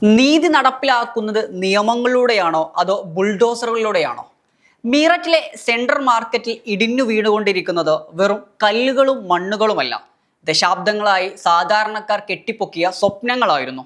നീതി നടപ്പിലാക്കുന്നത് നിയമങ്ങളിലൂടെയാണോ അതോ ബുൾഡോസറുകളിലൂടെയാണോ? മീററ്റിലെ സെൻട്രൽ മാർക്കറ്റിൽ ഇടിഞ്ഞു വീണുകൊണ്ടിരിക്കുന്നത് വെറും കല്ലുകളും മണ്ണുകളുമല്ല, ദശാബ്ദങ്ങളായി സാധാരണക്കാർ കെട്ടിപ്പൊക്കിയ സ്വപ്നങ്ങളായിരുന്നു.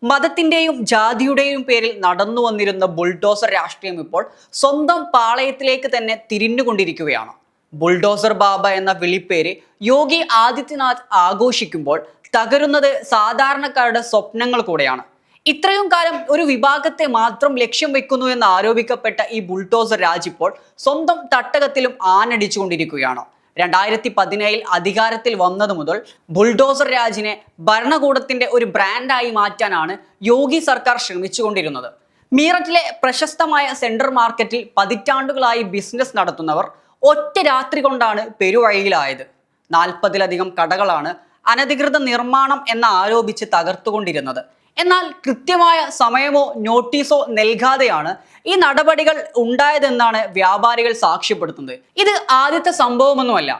മതത്തിന്റെയും ജാതിയുടെയും പേരിൽ നടന്നു വന്നിരുന്ന ബുൾഡോസർ രാഷ്ട്രീയം ഇപ്പോൾ സ്വന്തം പാളയത്തിലേക്ക് തന്നെ തിരിഞ്ഞുകൊണ്ടിരിക്കുകയാണ്. ബുൾഡോസർ ബാബ എന്ന വിളിപ്പേര് യോഗി ആദിത്യനാഥ് ആഘോഷിക്കുമ്പോൾ തകരുന്നത് സാധാരണക്കാരുടെ സ്വപ്നങ്ങൾ കൂടെയാണ്. ഇത്രയും കാലം ഒരു വിഭാഗത്തെ മാത്രം ലക്ഷ്യം വെക്കുന്നു എന്ന് ആരോപിക്കപ്പെട്ട ഈ ബുൾഡോസർ രാജ് ഇപ്പോൾ സ്വന്തം തട്ടകത്തിലും ആനടിച്ചുകൊണ്ടിരിക്കുകയാണ്. 2017 അധികാരത്തിൽ വന്നത് മുതൽ ബുൾഡോസർ രാജിനെ ഭരണകൂടത്തിന്റെ ഒരു ബ്രാൻഡായി മാറ്റാനാണ് യോഗി സർക്കാർ ശ്രമിച്ചുകൊണ്ടിരുന്നത്. മീററ്റിലെ പ്രശസ്തമായ സെൻട്രൽ മാർക്കറ്റിൽ പതിറ്റാണ്ടുകളായി ബിസിനസ് നടത്തുന്നവർ ഒറ്റ രാത്രി കൊണ്ടാണ് പെരുവഴിയിലായത്. 40-ലധികം കടകളാണ് അനധികൃത നിർമ്മാണം എന്ന് ആരോപിച്ച് തകർത്തുകൊണ്ടിരുന്നത്. എന്നാൽ കൃത്യമായ സമയമോ നോട്ടീസോ നൽകാതെയാണ് ഈ നടപടികൾ ഉണ്ടായതെന്നാണ് വ്യാപാരികൾ സാക്ഷ്യപ്പെടുത്തുന്നത്. ഇത് ആദ്യത്തെ സംഭവമൊന്നുമല്ല.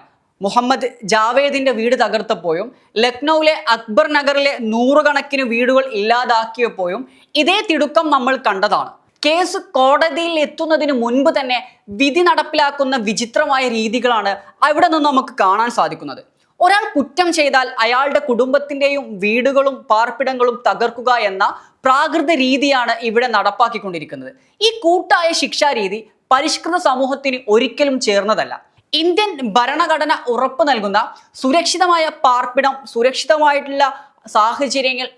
മുഹമ്മദ് ജാവേദിന്റെ വീട് തകർത്തപ്പോഴും ലക്നൌവിലെ അക്ബർ നഗറിലെ നൂറുകണക്കിന് വീടുകൾ ഇല്ലാതാക്കിയപ്പോഴും ഇതേ തിടുക്കം നമ്മൾ കണ്ടതാണ്. കേസ് കോടതിയിൽ എത്തുന്നതിന് മുൻപ് തന്നെ വിധി നടപ്പിലാക്കുന്ന വിചിത്രമായ രീതികളാണ് അവിടെ നിന്ന് നമുക്ക് കാണാൻ സാധിക്കുന്നത്. ഒരാൾ കുറ്റം ചെയ്താൽ അയാളുടെ കുടുംബത്തിന്റെയും വീടുകളും പാർപ്പിടങ്ങളും തകർക്കുക എന്ന പ്രാകൃത രീതിയാണ് ഇവിടെ നടപ്പാക്കിക്കൊണ്ടിരിക്കുന്നത്. ഈ കൂട്ടായ ശിക്ഷാരീതി പരിഷ്കൃത സമൂഹത്തിന് ഒരിക്കലും ചേർന്നതല്ല. ഇന്ത്യൻ ഭരണഘടന ഉറപ്പു നൽകുന്ന സുരക്ഷിതമായ പാർപ്പിടം, സുരക്ഷിതമായിട്ടുള്ള സാഹചര്യങ്ങൾ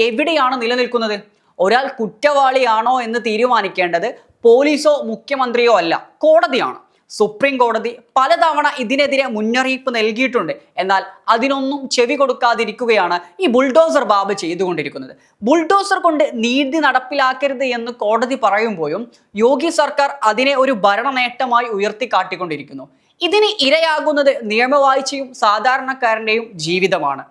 എവിടെയാണ് നിലനിൽക്കുന്നത്? ഒരാൾ കുറ്റവാളിയാണോ എന്ന് തീരുമാനിക്കേണ്ടത് പോലീസോ മുഖ്യമന്ത്രിയോ അല്ല, കോടതിയാണ്. സുപ്രീം കോടതി പലതവണ ഇതിനെതിരെ മുന്നറിയിപ്പ് നൽകിയിട്ടുണ്ട്. എന്നാൽ അതിനൊന്നും ചെവി കൊടുക്കാതിരിക്കുകയാണ് ഈ ബുൾഡോസർ ബാബ ചെയ്തുകൊണ്ടിരിക്കുന്നത്. ബുൾഡോസർ കൊണ്ട് നീതി നടപ്പിലാക്കരുത് എന്ന് കോടതി പറയുമ്പോഴും യോഗി സർക്കാർ അതിനെ ഒരു ഭരണ നേട്ടമായി ഉയർത്തിക്കാട്ടിക്കൊണ്ടിരിക്കുന്നു. ഇതിന് ഇരയാകുന്നത് നിയമവാഴ്ചയും സാധാരണക്കാരന്റെയും ജീവിതമാണ്.